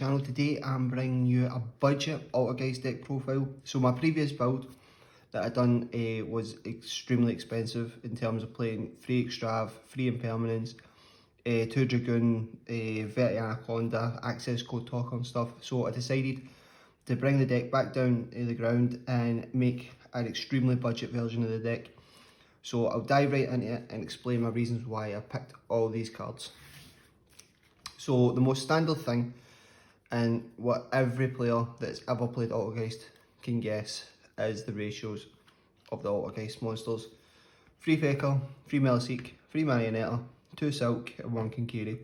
channel. Today I'm bringing you a budget Altergeist deck profile. So my previous build that I done was extremely expensive in terms of playing 3 Extrav, 3 Impermanence, 2 Dragoon, Verti Anaconda, access code talker and stuff. So I decided to bring the deck back down to the ground and make an extremely budget version of the deck. So I'll dive right into it and explain my reasons why I picked all these cards. So the most standard thing, and what every player that's ever played Altergeist can guess, is the ratios of the Altergeist monsters. 3 Faker, 3 Meliseek, 3 Marionetta, 2 Silk and 1 Kinkiri.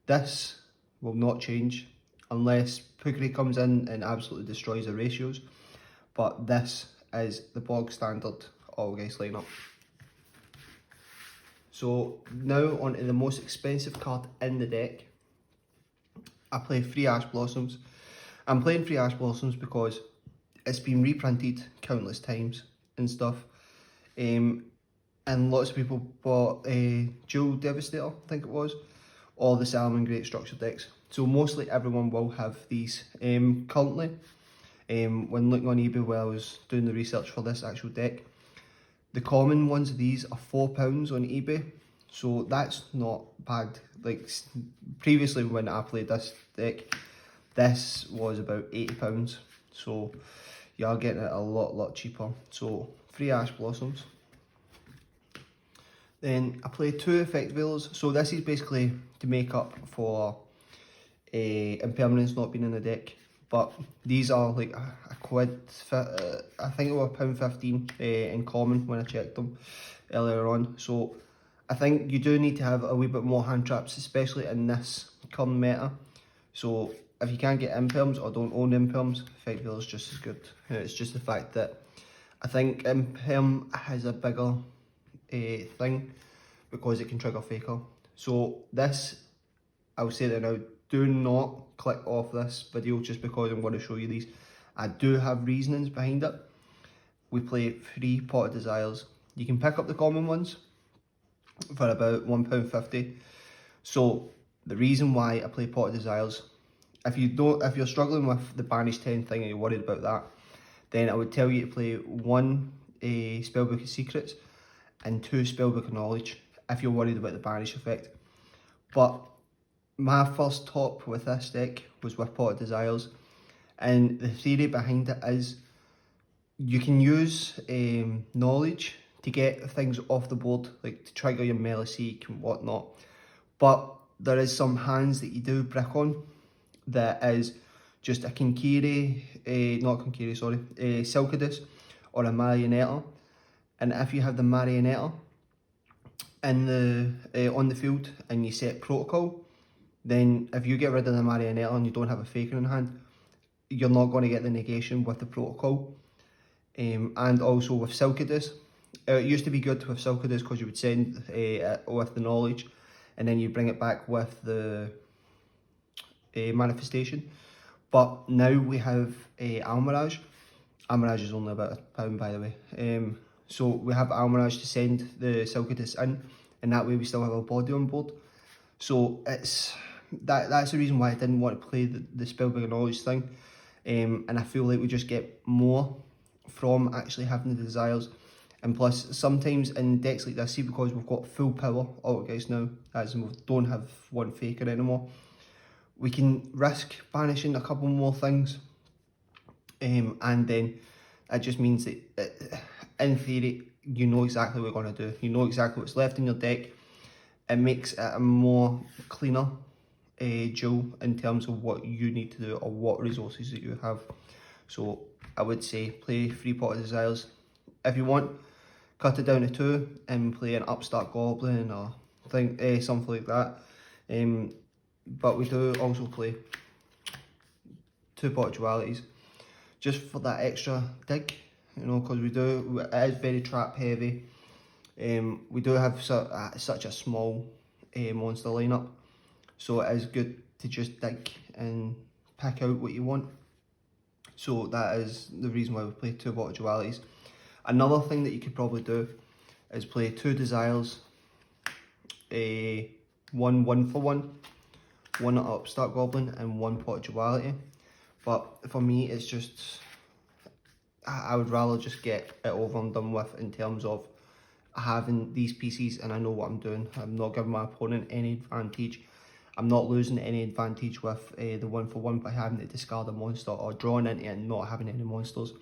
This will not change unless Pukri comes in and absolutely destroys the ratios, but this is the bog standard Altergeist lineup. So now on to the most expensive card in the deck. I play 3 Ash Blossoms. I'm playing 3 Ash Blossoms because it's been reprinted countless times and stuff. And lots of people bought Duel Devastator, I think it was, or the Salmon Great Structure decks. So mostly everyone will have these. Currently, when looking on eBay while I was doing the research for this actual deck, the common ones of these are £4 on eBay. So that's not bad. Like previously when I played this deck, this was about £80. So you are getting it a lot cheaper. So 3 Ash Blossoms. Then I play 2 Effect Veilers. So this is basically to make up for Impermanence not being in the deck. But these are like a quid, I think it was £1.15 in common when I checked them earlier on. So I think you do need to have a wee bit more hand traps, especially in this current meta. So if you can't get Imperms or don't own Imperms, Effect Veil is just as good. It's just the fact that I think Imperm has a bigger thing because it can trigger Faker. So this, I'll say that now, do not click off this video just because I'm going to show you these. I do have reasonings behind it. We play 3 Pot of Desires. You can pick up the common ones for about £1.50. So the reason why I play Pot of Desires, if you're struggling with the Banish 10 thing and you're worried about that, then I would tell you to play 1 Spellbook of Secrets and 2 Spellbook of Knowledge if you're worried about the Banish effect. But my first top with this deck was with Pot of Desires, and the theory behind it is you can use Knowledge to get things off the board, like to trigger your Meliseek and whatnot. But there is some hands that you do brick on that is just a Kinkiri, not Kinkiri, sorry, Silkadus or a Marionetta. And if you have the Marionetta in the on the field and you set Protocol, then if you get rid of the Marionetta and you don't have a Faker in hand, you're not going to get the negation with the Protocol. And also with Silkadus. It used to be good with Silkadus because you would send it with the Knowledge and then you bring it back with the Manifestation. But now we have Almirage. Almirage is only about £1 by the way. So we have Almirage to send the Silkadus in, and that way we still have a body on board. So it's that's the reason why I didn't want to play the Spellbook of Knowledge thing. And I feel like we just get more from actually having the Desires. And plus, sometimes in decks like this, see, because we've got full power Altergeist now, as in we don't have 1 Faker anymore, we can risk banishing a couple more things. And then it just means that, in theory, you know exactly what you're going to do. You know exactly what's left in your deck. It makes it a more cleaner duel in terms of what you need to do or what resources that you have. So I would say play 3 Pot of Desires. If you want, cut it down to 2 and play an Upstart Goblin or something like that. But we do also play 2 Pot Dualities just for that extra dig, you know, because it is very trap heavy. We do have such a small monster lineup, so it is good to just dig and pick out what you want. So that is the reason why we play 2 Pot Dualities. Another thing that you could probably do is play 2 Desires, 1 1 for 1, one Upstart Goblin and one Pot of Duality. But for me, it's just, I would rather just get it over and done with in terms of having these pieces and I know what I'm doing. I'm not giving my opponent any advantage. I'm not losing any advantage with the 1-for-1 by having to discard a monster or drawing into it and not having any monsters,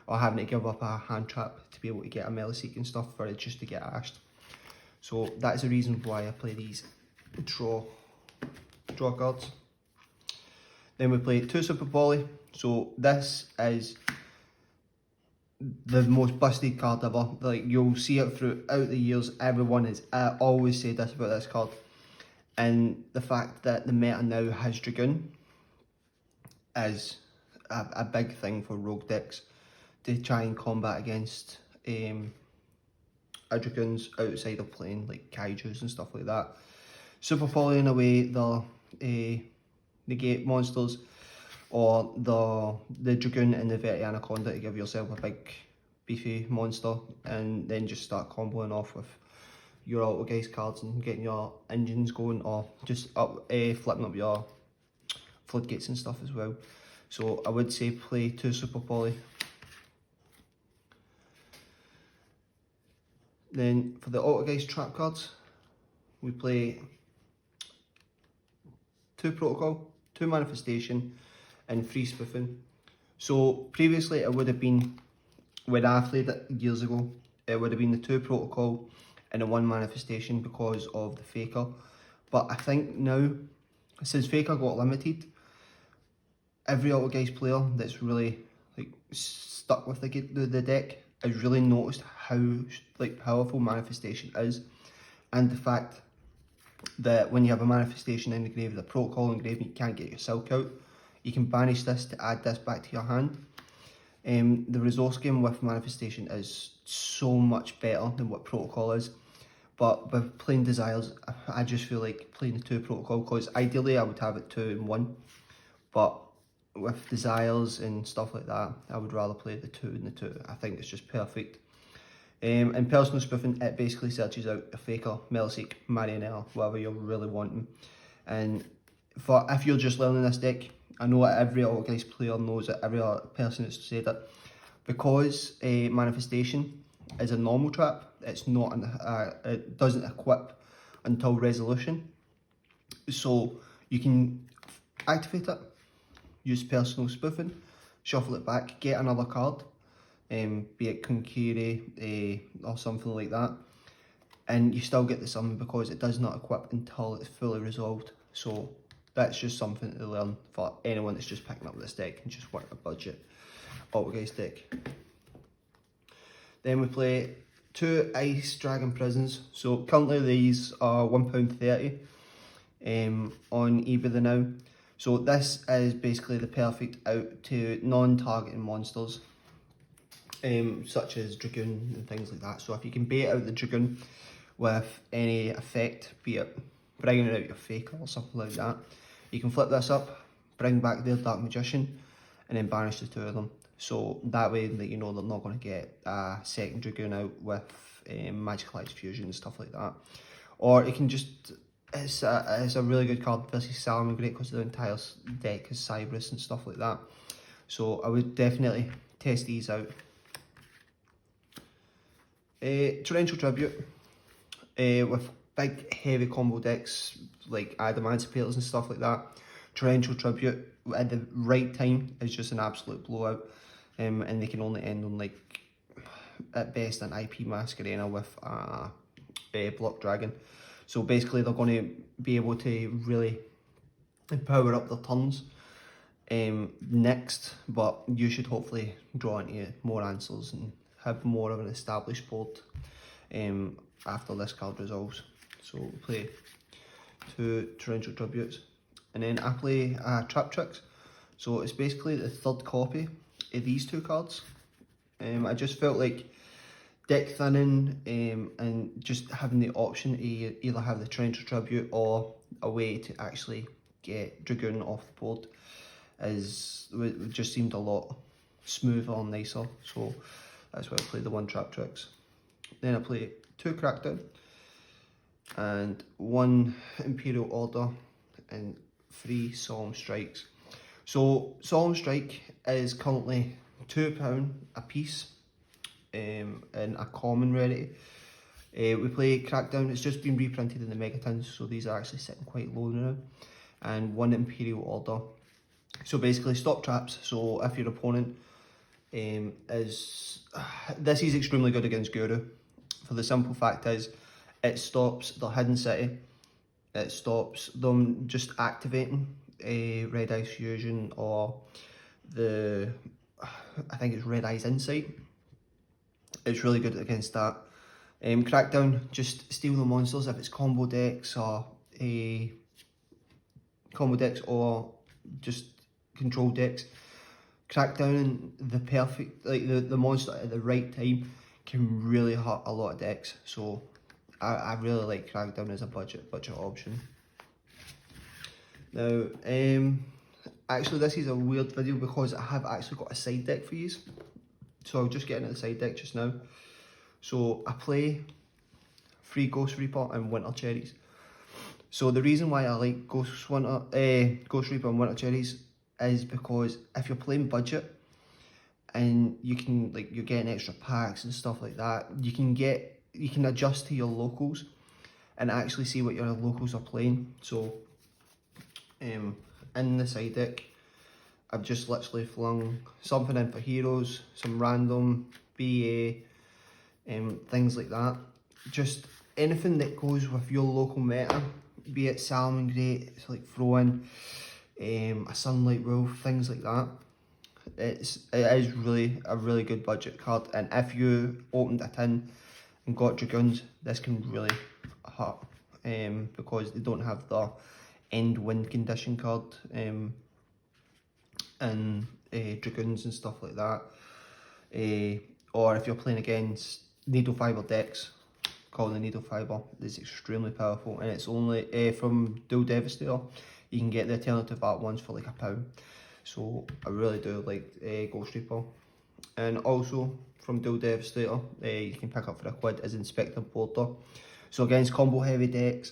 or having to give up a hand trap to be able to get a melee seek and stuff for it just to get ashed. So that's the reason why I play these draw cards. Then we play 2 Super Poly. So this is the most busted card ever. Like, you'll see it throughout the years. Everyone has always said this about this card. And the fact that the meta now has Dragoon is a big thing for rogue decks to try and combat against Dragoons outside of playing like Kaijus and stuff like that. Super Poly, in a way, the negate monsters, or the Dragoon and the Verti Anaconda to give yourself a big beefy monster, and then just start comboing off with your Altergeist cards and getting your engines going, or just flipping up your floodgates and stuff as well. So I would say play 2 Super Poly. Then for the Altergeist trap cards, we play 2 Protocol, 2 Manifestation, and 3 Spoofing. So previously it would have been, when I played it years ago, it would have been the 2 Protocol and the 1 Manifestation because of the Faker. But I think now, since Faker got limited, every Altergeist player that's really like stuck with the deck has really noticed how like powerful Manifestation is, and the fact that when you have a Manifestation in the grave, the Protocol in the grave, and you can't get your Silk out, you can banish this to add this back to your hand. The resource game with Manifestation is so much better than what Protocol is, but with playing Desires, I just feel like playing the 2 Protocol, because ideally I would have it 2 and 1, but with Desires and stuff like that, I would rather play the 2 and the 2. I think it's just perfect. In Personal Spoofing, it basically searches out a Faker, Melisek, Marionella, whatever you're really wanting. And for if you're just learning this deck, I know every Altergeist player knows it, every other person has said it, because Manifestation is a normal trap. It's not it doesn't equip until Resolution, so you can activate it, use Personal Spoofing, shuffle it back, get another card, be it Kunkiri or something like that, and you still get the summon because it does not equip until it's fully resolved. So that's just something to learn for anyone that's just picking up this deck and just want a budget Altergeist deck. Then we play 2 Ice Dragon Prisons. So currently these are £1.30 on eBay now. So this is basically the perfect out to non-targeting monsters, such as Dragoon and things like that. So if you can bait out the Dragoon with any effect, be it bringing out your Faker or something like that, you can flip this up, bring back their Dark Magician, and then banish the 2 of them. So that way, that you know they're not going to get a second Dragoon out with Magical Ice Fusion and stuff like that. Or it can just, it's a really good card versus Salamangreat because the entire deck is Cyberus and stuff like that. So I would definitely test these out. Torrential Tribute, with big heavy combo decks like Adamantipator's and stuff like that, Torrential Tribute at the right time is just an absolute blowout, and they can only end on like at best an IP Masquerena with a Block Dragon. So basically they're going to be able to really power up their turns next, but you should hopefully draw into more answers and have more of an established board after this card resolves. So we'll play 2 Torrential Tributes, and then I play Trap Tricks. So it's basically the 3rd copy of these 2 cards. I just felt like deck thinning and just having the option to either have the Torrential Tribute or a way to actually get Dragoon off the board it just seemed a lot smoother and nicer. So that's why I played the 1 Trap Tricks. Then I play 2 Crackdown and 1 Imperial Order, and 3 Solemn Strikes. So Solemn Strike is currently £2 a piece in a common rarity. We play Crackdown. It's just been reprinted in the Megatons, so these are actually sitting quite low now. And 1 Imperial Order. So basically stop traps. So if your opponent this is extremely good against Guru, for the simple fact is it stops their hidden city, it stops them just activating a Red Eyes Fusion or the, I think it's Red Eyes Insight. It's really good against that. Crackdown, just steal the monsters if it's combo decks or just control decks. Crackdown the perfect, like the monster at the right time can really hurt a lot of decks. So I really like Crackdown as a budget option. Now, actually this is a weird video because I have actually got a side deck for you. So I'll just get into the side deck just now. So I play 3 Ghost Reaper and Winter Cherries. So the reason why I like Ghost Reaper and Winter Cherries is because if you're playing budget and you can, like, you're getting extra packs and stuff like that, you can adjust to your locals and actually see what your locals are playing. So in the side deck, I've just literally flung something in for heroes, some random BA, things like that. Just anything that goes with your local meta, be it Salmon Great, it's like throw in a Sunlight Wolf, things like that. It is really a really good budget card, and if you opened a tin and got Dragoons, this can really hurt because they don't have the end wind condition card and Dragoons and stuff like that. Or if you're playing against Needle Fiber decks, called the Needle Fiber, is extremely powerful, and it's only from Duel Devastator. You can get the alternative art ones for like £1. So I really do like Ghost Reaper. And also from Duel Devastator, you can pick up for £1 is Inspector Border. So against combo heavy decks,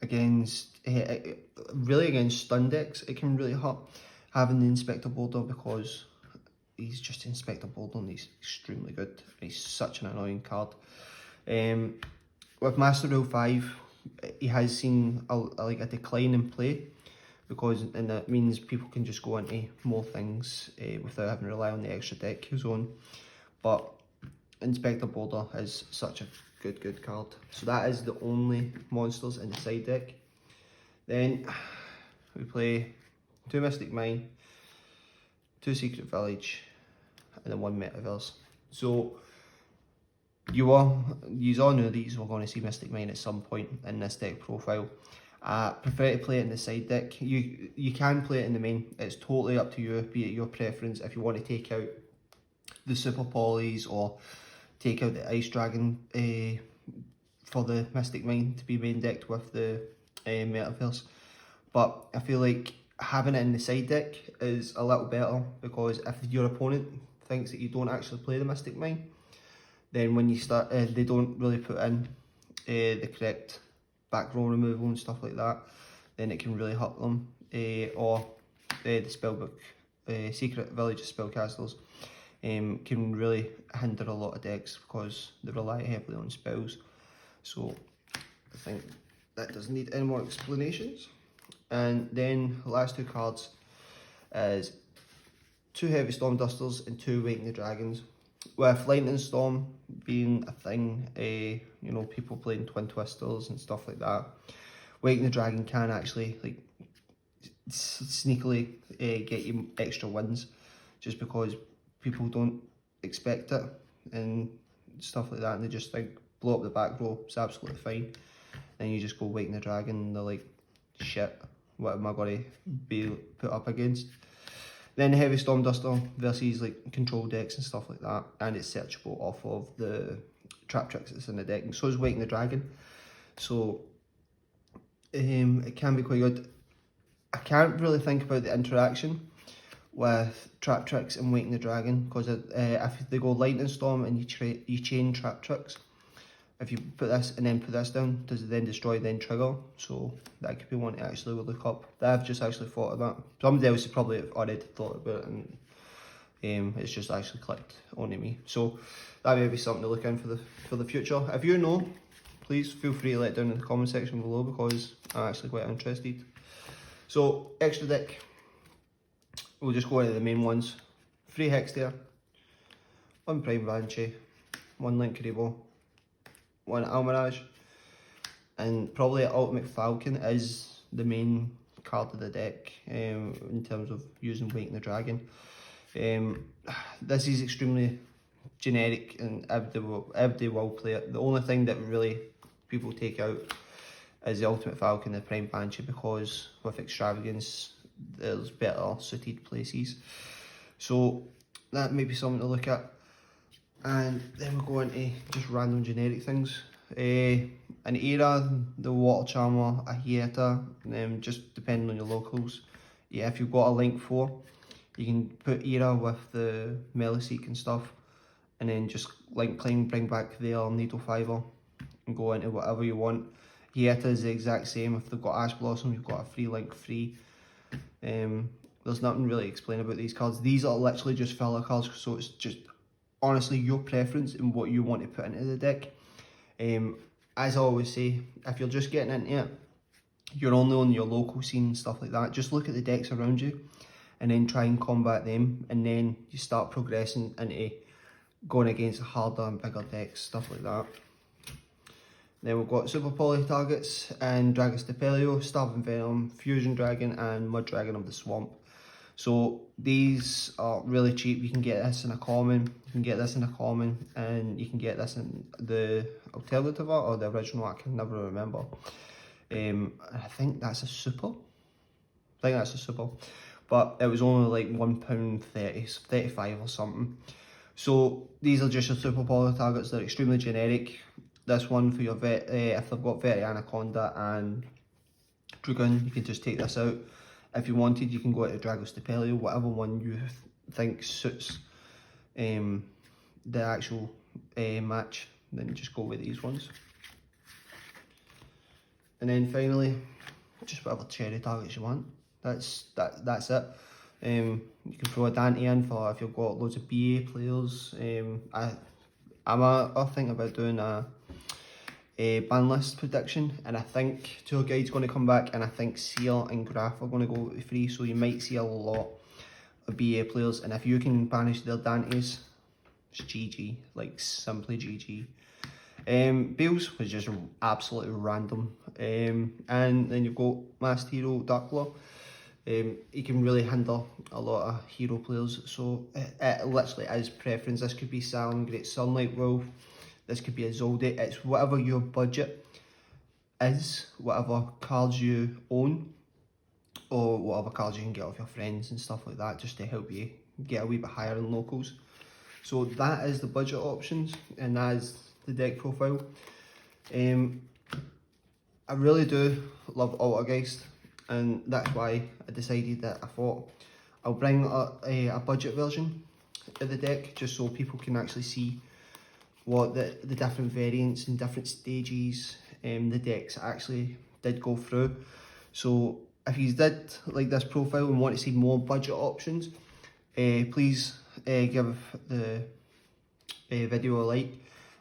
really against stun decks, it can really hurt having the Inspector Border because he's just Inspector Border and he's extremely good. He's such an annoying card. With Master Rule 5, he has seen a decline in play, and that means people can just go into more things without having to rely on the extra deck zone. But Inspector Border is such a good card. So that is the only monsters in the side deck. Then we play 2 Mystic Mine, 2 Secret Village, and then 1 Metaverse. So you all know these we're going to see Mystic Mine at some point in this deck profile. I prefer to play it in the side deck. You can play it in the main. It's totally up to you, be it your preference. If you want to take out the Super Polys or take out the Ice Dragon for the Mystic Mine to be main decked with the Metaverse. But I feel like having it in the side deck is a little better, because if your opponent thinks that you don't actually play the Mystic Mine, then when you start, they don't really put in the correct back row removal and stuff like that, then it can really hurt them. Or the spellbook, Secret Village of Spellcasters, can really hinder a lot of decks because they rely heavily on spells. So I think that doesn't need any more explanations. And then the last 2 cards is 2 Heavy Storm Dusters and 2 Waking the Dragons. With Lightning Storm being a thing, you know, people playing Twin Twisters and stuff like that, Waking the Dragon can actually like sneakily get you extra wins, just because people don't expect it and stuff like that, and they just think blow up the back row, it's absolutely fine. Then you just go Waking the Dragon and they're like, shit, what am I going to be put up against? Then the Heavy Storm Duster versus like control decks and stuff like that, and it's searchable off of the trap tricks that's in the deck, and so is Waking the Dragon. So it can be quite good. I can't really think about the interaction with trap tricks and Waking the Dragon, because if they go Lightning Storm and you chain trap tricks, if you put this and then put this down, does it then destroy, then trigger? So that could be one to actually look up. I've just actually thought of that. Somebody else has probably already thought about it, and it's just actually clicked onto me. So that may be something to look in for the future. If you know, please feel free to let down in the comment section below, because I'm actually quite interested. So extra deck, we'll just go into the main ones. 3 Hex there, 1 Prime Banshee, 1 Link Rebo, 1 Almirage, and probably Ultimate Falcon is the main card of the deck in terms of using Waking the Dragon. This is extremely generic and everybody will play it. The only thing that really people take out is the Ultimate Falcon and the Prime Banshee, because with Extravagance there's better suited places. So that may be something to look at. And then we'll go into just random generic things. An Era, the Water Charmer, a Hieta, just depending on your locals. Yeah, if you've got a Link 4, you can put Era with the Meliseek and stuff, and then just Link Climb, bring back their Needle Fiber, and go into whatever you want. Hieta is the exact same. If they've got Ash Blossom, you've got a free Link free. There's nothing really to explain about these cards. These are literally just filler cards, so it's just honestly your preference and what you want to put into the deck. As I always say, if you're just getting into it, you're only on your local scene and stuff like that, just look at the decks around you and then try and combat them, and then you start progressing into going against harder and bigger decks, stuff like that. Then we've got Super Poly targets and Dragus Depelio, Starving Venom, Fusion Dragon and Mud Dragon of the Swamp. So these are really cheap. You can get this in a common, you can get this in a common, and you can get this in the alternative art or the original, I can never remember. I think that's a super. But it was only like £1.30, 35 or something. So these are just your Super Poly targets. They're extremely generic. This one for your vet, if they've got Veti Anaconda and Dragoon, you can just take this out. If you wanted, you can go into Dragus Depelio, whatever one you think suits the actual match, then just go with these ones. And then finally, just whatever cherry targets you want. That's it. You can throw a Dante in for if you've got loads of BA players. I'm thinking about doing a ban list prediction, and I think Tour Guide's going to come back, and I think Seer and Graph are going to go free, so you might see a lot of BA players, and if you can banish their Dantes, it's GG, like simply GG. Bills was just absolutely random, and then you've got Masked Hero Darkler. He can really hinder a lot of hero players, so it literally is preference. This could be Salem, Great Sunlight Wolf, this could be a Zoldyck. It's whatever your budget is, whatever cards you own, or whatever cards you can get off your friends and stuff like that, just to help you get a wee bit higher in locals. So that is the budget options, and that is the deck profile. I really do love Altergeist, and that's why I decided that I thought I'll bring a budget version of the deck, just so people can actually see what the different variants and different stages the decks actually did go through. So if you did like this profile and want to see more budget options, please give the video a like,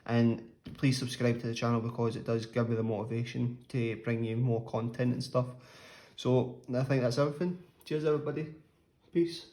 and please subscribe to the channel, because it does give me the motivation to bring you more content and stuff. So I think that's everything. Cheers everybody, peace.